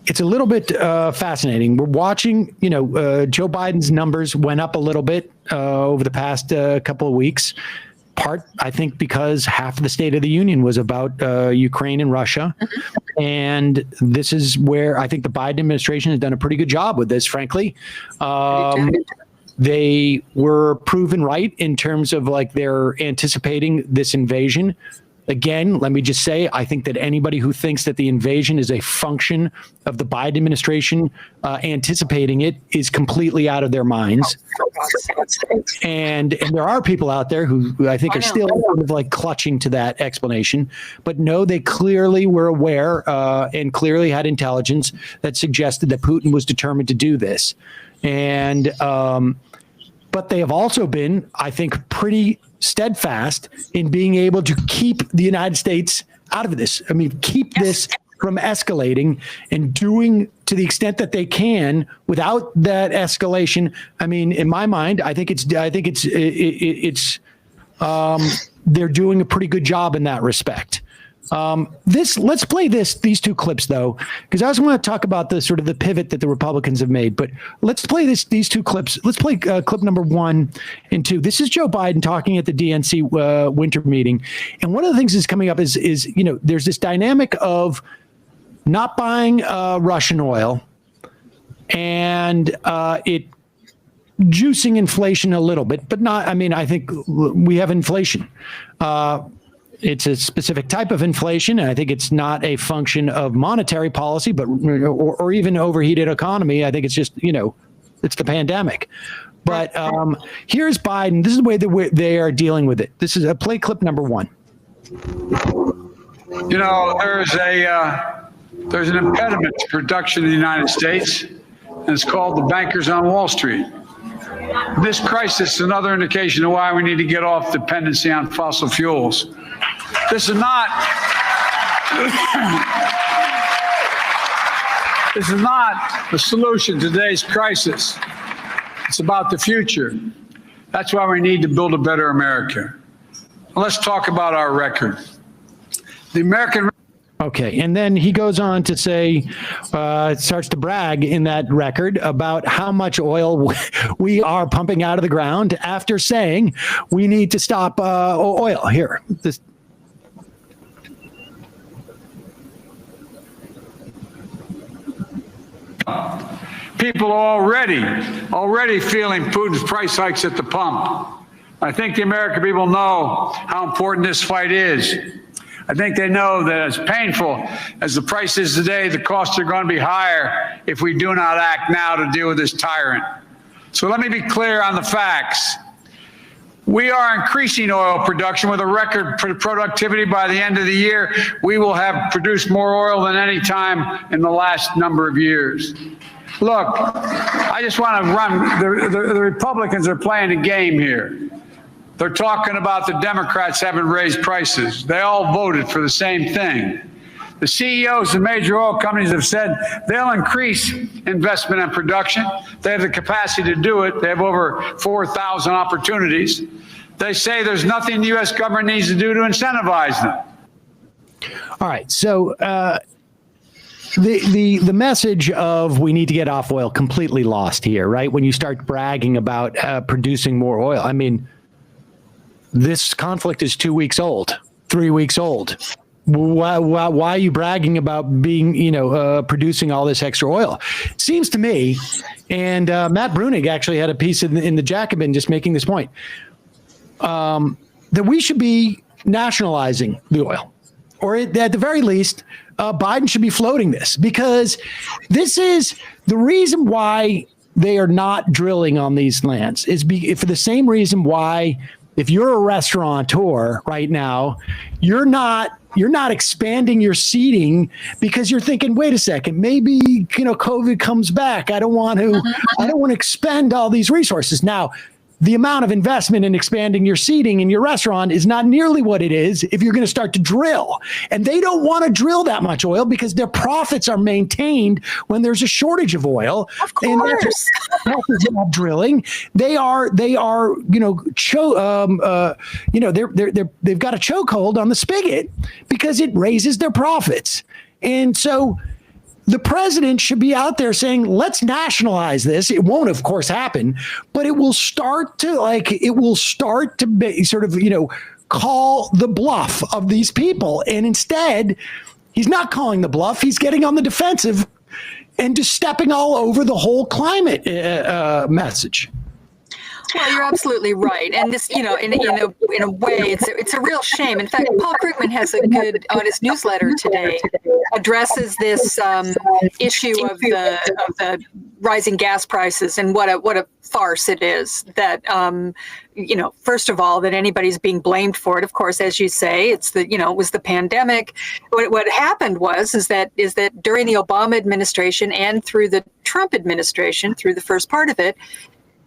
it's a little bit fascinating. We're watching, Joe Biden's numbers went up a little bit over the past couple of weeks. Part, I think, because half of the State of the Union was about Ukraine and Russia. And this is where I think the Biden administration has done a pretty good job with this, frankly. They were proven right in terms of like they're anticipating this invasion. Again, let me just say, I think that anybody who thinks that the invasion is a function of the Biden administration anticipating it is completely out of their minds. And there are people out there who I think are still sort of like clutching to that explanation. But no, they clearly were aware and clearly had intelligence that suggested that Putin was determined to do this. And but they have also been, I think, pretty steadfast in being able to keep the United States out of this. I mean, keep this from escalating and doing to the extent that they can without that escalation. I mean, in my mind, I think they're doing a pretty good job in that respect. Let's play these two clips though, because I also want to talk about the sort of the pivot that the Republicans have made, but let's play these two clips. Let's play clip number 1 and 2. This is Joe Biden talking at the DNC winter meeting. And one of the things that's coming up is, there's this dynamic of not buying Russian oil and it juicing inflation a little bit, but not, I mean, I think we have inflation. It's a specific type of inflation, and I think it's not a function of monetary policy, but or even overheated economy. I think it's just, it's the pandemic. But here's Biden. This is the way that they are dealing with it. This is a play clip number 1. There's an impediment to production in the United States, and it's called the bankers on Wall Street. This crisis is another indication of why we need to get off dependency on fossil fuels. This is not the solution to today's crisis. It's about the future. That's why we need to build a better America. Let's talk about our record. The American. Okay, and then he goes on to say, starts to brag in that record about how much oil we are pumping out of the ground after saying we need to stop oil. Here, this. People are already feeling Putin's price hikes at the pump. I think the American people know how important this fight is. I think they know that as painful as the price is today, the costs are going to be higher if we do not act now to deal with this tyrant. So let me be clear on the facts. We are increasing oil production with a record productivity. By the end of the year, we will have produced more oil than any time in the last number of years. Look, I just want to run, the Republicans are playing a game here. They're talking about the Democrats haven't raised prices. They all voted for the same thing. The CEOs of major oil companies have said they'll increase investment and production. They have the capacity to do it. They have over 4,000 opportunities. They say there's nothing the U.S. government needs to do to incentivize them. All right. So the message of we need to get off oil completely lost here, right? When you start bragging about producing more oil. I mean, this conflict is 2 weeks old, 3 weeks old. Why are you bragging about being, producing all this extra oil? It seems to me, and Matt Brunig actually had a piece in the Jacobin just making this point, that we should be nationalizing the oil, or at the very least, Biden should be floating this, because this is the reason why they are not drilling on these lands is for the same reason why, if you're a restaurateur right now, you're not expanding your seating because you're thinking, wait a second, maybe, COVID comes back. I don't want to expend all these resources. Now, the amount of investment in expanding your seating in your restaurant is not nearly what it is if you're going to start to drill. And they don't want to drill that much oil because their profits are maintained when there's a shortage of oil. Of course. And that's not drilling. They've got a chokehold on the spigot because it raises their profits. And so the president should be out there saying, let's nationalize this. It won't, of course, happen, but it will start to be sort of, call the bluff of these people. And instead, he's not calling the bluff. He's getting on the defensive and just stepping all over the whole climate message. Well, you're absolutely right, and this, in a way, it's a real shame. In fact, Paul Krugman has a good on his newsletter today addresses this issue of the rising gas prices and what a farce it is that first of all that anybody's being blamed for it. Of course, as you say, it's it was the pandemic. What happened is that during the Obama administration and through the Trump administration, through the first part of it,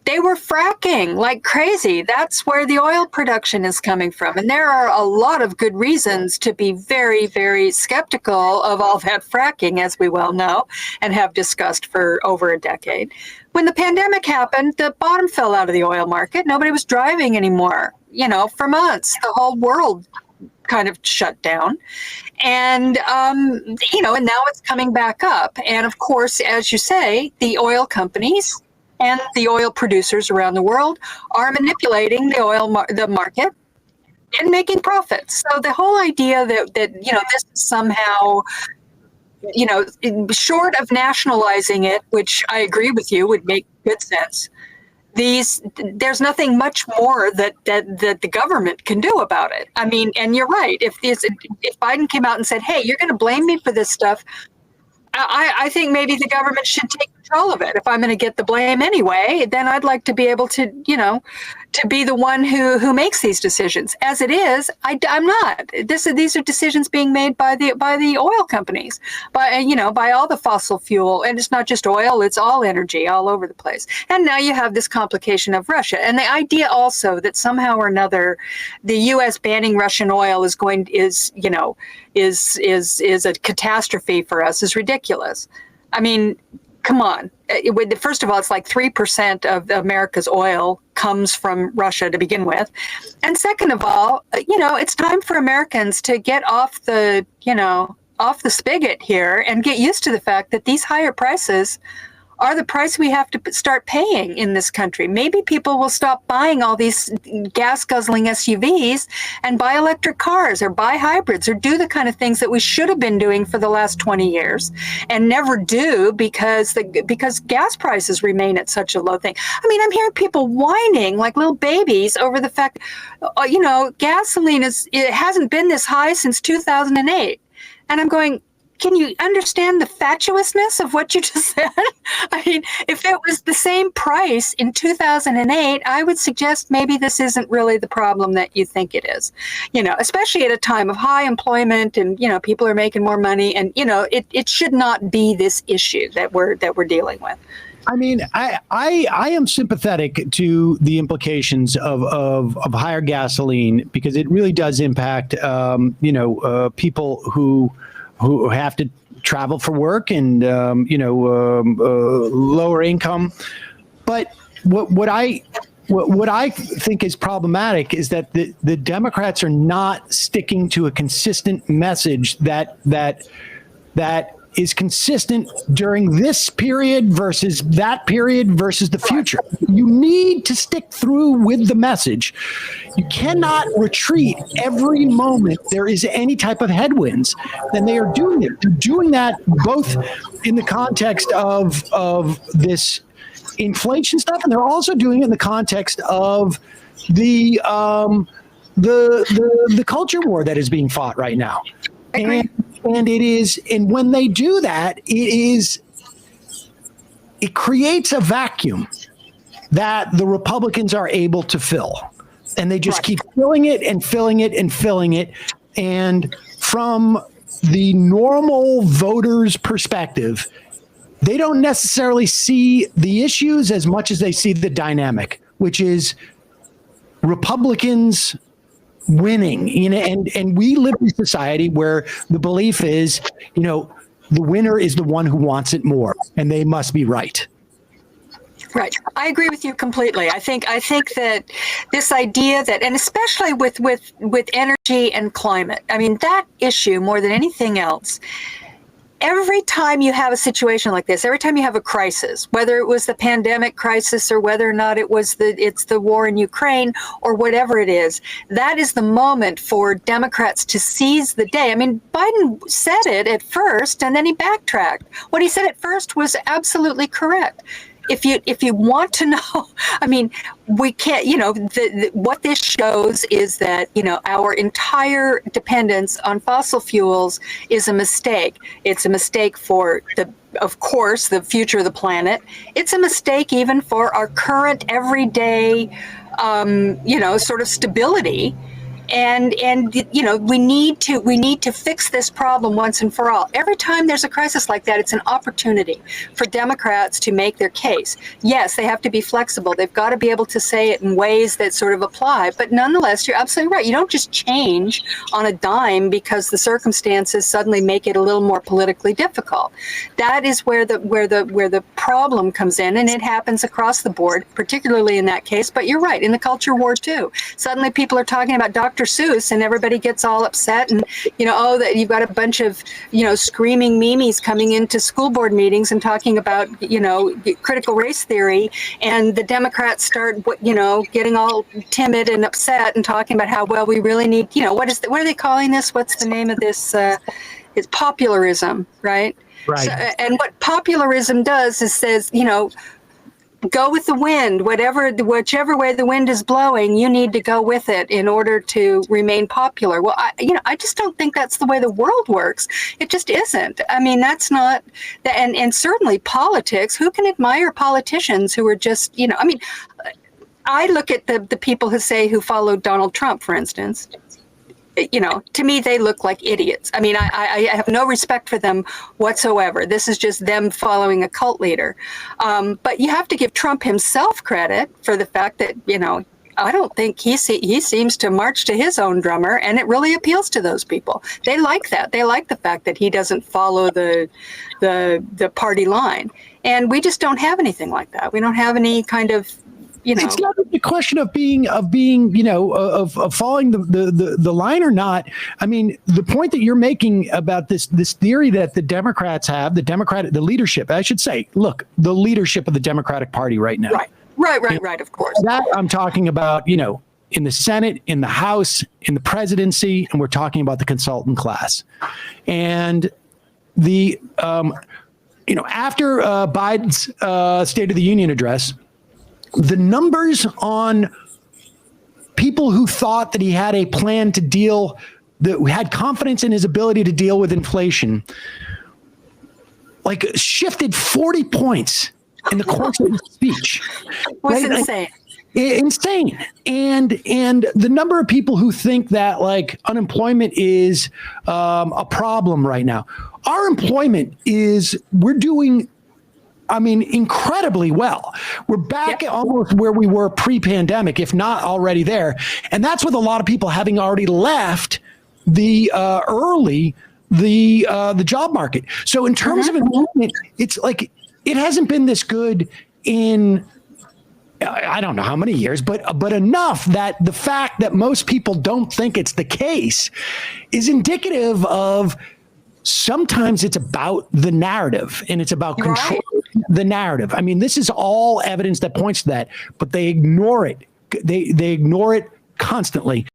they were fracking like crazy. That's where the oil production is coming from. And there are a lot of good reasons to be very, very skeptical of all that fracking, as we well know and have discussed for over a decade. When the pandemic happened, the bottom fell out of the oil market. Nobody was driving anymore, for months. The whole world kind of shut down. And, and now it's coming back up. And of course, as you say, the oil companies and the oil producers around the world are manipulating the market and making profits. So the whole idea that this is somehow, short of nationalizing it, which I agree with you would make good sense, there's nothing much more that the government can do about it. I mean, and you're right. If Biden came out and said, "Hey, you're going to blame me for this stuff," I think maybe the government should take control of it. If I'm going to get the blame anyway, then I'd like to be able to, to be the one who makes these decisions. As it is, I'm not. These are decisions being made by the oil companies, by all the fossil fuel, and it's not just oil; it's all energy all over the place. And now you have this complication of Russia, and the idea also that somehow or another, the U.S. banning Russian oil is a catastrophe for us is ridiculous. I mean, come on. First of all, it's like 3% of America's oil comes from Russia to begin with. And second of all, it's time for Americans to get off the spigot here and get used to the fact that these higher prices are the price we have to start paying in this country. Maybe people will stop buying all these gas-guzzling SUVs and buy electric cars or buy hybrids or do the kind of things that we should have been doing for the last 20 years and never do because gas prices remain at such a low thing. I mean, I'm hearing people whining like little babies over the fact, gasoline it hasn't been this high since 2008. And I'm going, can you understand the fatuousness of what you just said? I mean, if it was the same price in 2008, I would suggest maybe this isn't really the problem that you think it is, especially at a time of high employment and, people are making more money and, it should not be this issue that we're dealing with. I mean, I am sympathetic to the implications of higher gasoline because it really does impact, people who have to travel for work and lower income. But what I think is problematic is that the Democrats are not sticking to a consistent message that is consistent during this period versus that period versus the future. You need to stick through with the message. You cannot retreat every moment there is any type of headwinds. And they are doing it. They're doing that both in the context of this inflation stuff, and they're also doing it in the context of the culture war that is being fought right now. And when they do that, it creates a vacuum that the Republicans are able to fill. And they just keep filling it and filling it and filling it. And from the normal voter's perspective, they don't necessarily see the issues as much as they see the dynamic, which is Republicans winning, and we live in a society where the belief is, the winner is the one who wants it more, and they must be right. Right. I agree with you completely. I think that this idea that, and especially with energy and climate, I mean, that issue more than anything else, every time you have a situation like this, every time you have a crisis, whether it was the pandemic crisis or whether or not it's the war in Ukraine or whatever it is, that is the moment for Democrats to seize the day. I mean, Biden said it at first and then he backtracked. What he said at first was absolutely correct. If you want to know, I mean, we can't, what this shows is that, our entire dependence on fossil fuels is a mistake. It's a mistake for of course, the future of the planet. It's a mistake even for our current everyday, sort of stability. And we need to fix this problem once and for all. Every time there's a crisis like that, it's an opportunity for Democrats to make their case. Yes, they have to be flexible. They've got to be able to say it in ways that sort of apply. But nonetheless, you're absolutely right. You don't just change on a dime because the circumstances suddenly make it a little more politically difficult. That is where the problem comes in, and it happens across the board, particularly in that case. But you're right, in the culture war too. Suddenly, people are talking about Dr. Seuss, and everybody gets all upset, and that you've got a bunch of screaming memes coming into school board meetings and talking about critical race theory, and the Democrats start getting all timid and upset and talking about how we really need what are they calling this? What's the name of this? It's popularism, right? Right. So, and what popularism does is says go with the wind, whichever way the wind is blowing, you need to go with it in order to remain popular. Well, I just don't think that's the way the world works. It just isn't. I mean, that's not, and certainly politics, who can admire politicians who are just, I look at the people who followed Donald Trump, for instance. To me, they look like idiots. I mean, I have no respect for them whatsoever. This is just them following a cult leader. But you have to give Trump himself credit for the fact that, I don't think he seems to march to his own drummer, and it really appeals to those people. They like that. They like the fact that he doesn't follow the party line. And we just don't have anything like that. We don't have any kind of It's not a question of being of following the line or not. I mean, the point that you're making about this theory that the Democrats have, the leadership, I should say, look, the leadership of the Democratic Party right now. Right, of course. That I'm talking about, in the Senate, in the House, in the presidency, and we're talking about the consultant class. And the, after Biden's State of the Union address, the numbers on people who thought that he had a plan to deal, that had confidence in his ability to deal with inflation, shifted 40 points in the course of his speech. Was insane. Insane. And the number of people who think that unemployment is a problem right now. Our employment we're doing incredibly well. We're back almost where we were pre-pandemic, if not already there. And that's with a lot of people having already left the job market. So in terms of employment, it's it hasn't been this good in I don't know how many years, but enough that the fact that most people don't think it's the case is indicative of sometimes it's about the narrative, and it's about controlling the narrative. I mean, this is all evidence that points to that, but they ignore it. They ignore it constantly.